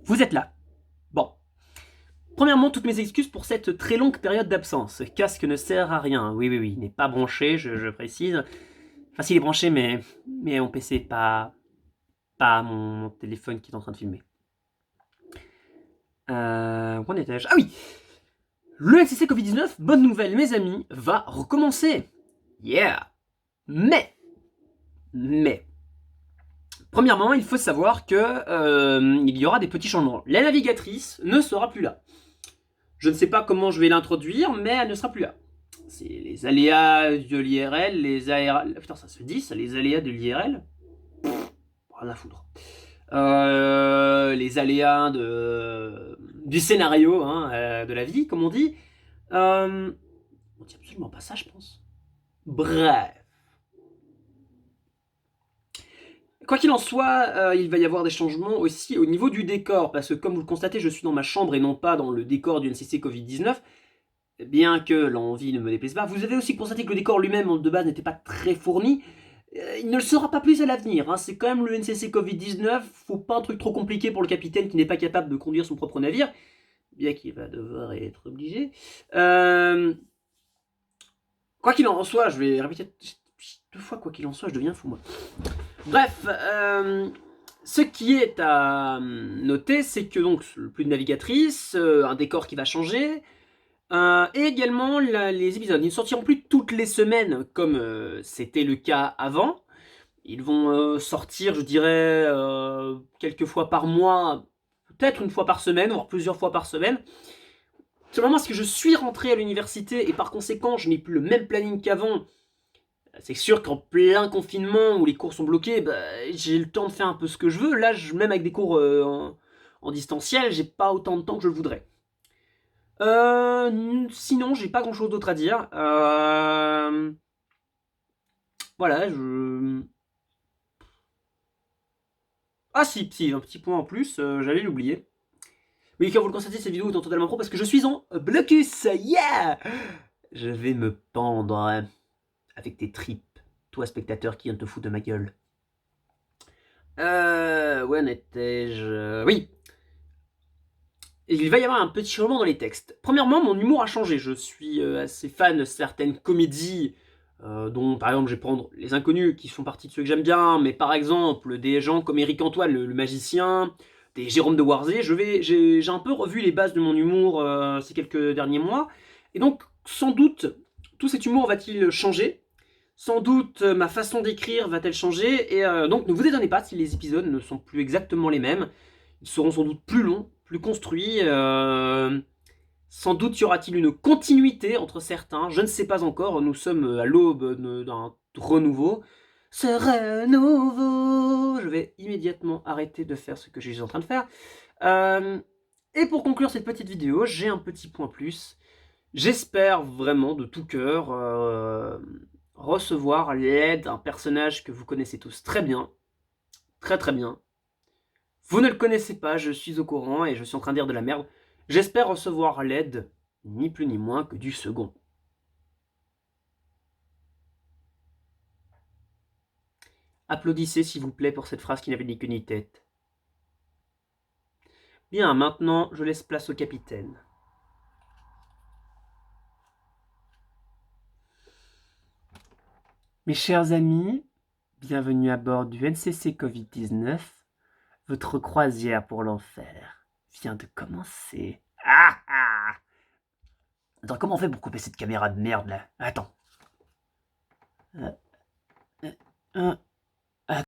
vous êtes là. Bon. Premièrement, toutes mes excuses pour cette très longue période d'absence. Ce casque ne sert à rien. Oui, il n'est pas branché, je précise. Enfin, s'il est branché, mais mon PC, pas mon téléphone qui est en train de filmer. Où en étais-je? Ah oui! Le LCC Covid-19, bonne nouvelle, mes amis, va recommencer. Yeah! Mais, premièrement, il faut savoir que il y aura des petits changements. La navigatrice ne sera plus là. Je ne sais pas comment je vais l'introduire, mais elle ne sera plus là. C'est les aléas de l'IRL, les aléas... Putain, ça se dit, ça, les aléas de l'IRL? Rien à foutre. Les aléas du scénario, hein, de la vie, comme on dit. On dit absolument pas ça, je pense. Bref. Quoi qu'il en soit, il va y avoir des changements aussi au niveau du décor, parce que comme vous le constatez, je suis dans ma chambre et non pas dans le décor du NCC Covid-19, bien que l'envie ne me déplaise pas. Vous avez aussi constaté que le décor lui-même, de base, n'était pas très fourni. Il ne le sera pas plus à l'avenir, hein. C'est quand même le NCC Covid-19, faut pas un truc trop compliqué pour le capitaine qui n'est pas capable de conduire son propre navire, bien qu'il va devoir être obligé. Quoi qu'il en soit, je vais répéter 2 fois quoi qu'il en soit, je deviens fou moi. Bref, ce qui est à noter, c'est que donc plus de navigatrice, un décor qui va changer, et également les épisodes. Ils ne sortiront plus toutes les semaines comme c'était le cas avant. Ils vont sortir, je dirais, quelques fois par mois, peut-être une fois par semaine, voire plusieurs fois par semaine. Seulement parce que je suis rentré à l'université et par conséquent je n'ai plus le même planning qu'avant. C'est sûr qu'en plein confinement où les cours sont bloqués, j'ai le temps de faire un peu ce que je veux. Là, même avec des cours en distanciel, j'ai pas autant de temps que je le voudrais. Sinon, j'ai pas grand chose d'autre à dire. Voilà, Ah si, un petit point en plus, j'allais l'oublier. Oui, comme vous le constatez, cette vidéo est totalement pro parce que je suis en blocus, yeah! Je vais me pendre avec tes tripes, toi spectateur qui vient de te foutre de ma gueule. Où en étais-je? Oui. Il va y avoir un petit changement dans les textes. Premièrement, mon humour a changé. Je suis assez fan de certaines comédies, dont par exemple je vais prendre Les Inconnus, qui font partie de ceux que j'aime bien, mais par exemple des gens comme Éric Antoine, le magicien, des Jérôme de Warzé. J'ai un peu revu les bases de mon humour ces quelques derniers mois, et donc sans doute tout cet humour va-t-il changer. Sans doute ma façon d'écrire va-t-elle changer, et donc ne vous étonnez pas si les épisodes ne sont plus exactement les mêmes. Ils seront sans doute plus longs, plus construits. Sans doute y aura-t-il une continuité entre certains. Je ne sais pas encore. Nous sommes à l'aube d'un renouveau. Ce renouveau. Je vais immédiatement arrêter de faire ce que je suis en train de faire. Et pour conclure cette petite vidéo, j'ai un petit point plus. J'espère vraiment de tout cœur recevoir l'aide d'un personnage que vous connaissez tous très bien. Très bien. Vous ne le connaissez pas, je suis au courant et je suis en train de dire de la merde. J'espère recevoir l'aide, ni plus ni moins que du second. Applaudissez s'il vous plaît pour cette phrase qui n'avait ni queue ni tête. Bien, maintenant je laisse place au capitaine. Mes chers amis, bienvenue à bord du NCC Covid-19. Votre croisière pour l'enfer vient de commencer. Attends, comment on fait pour couper cette caméra de merde là? Attends.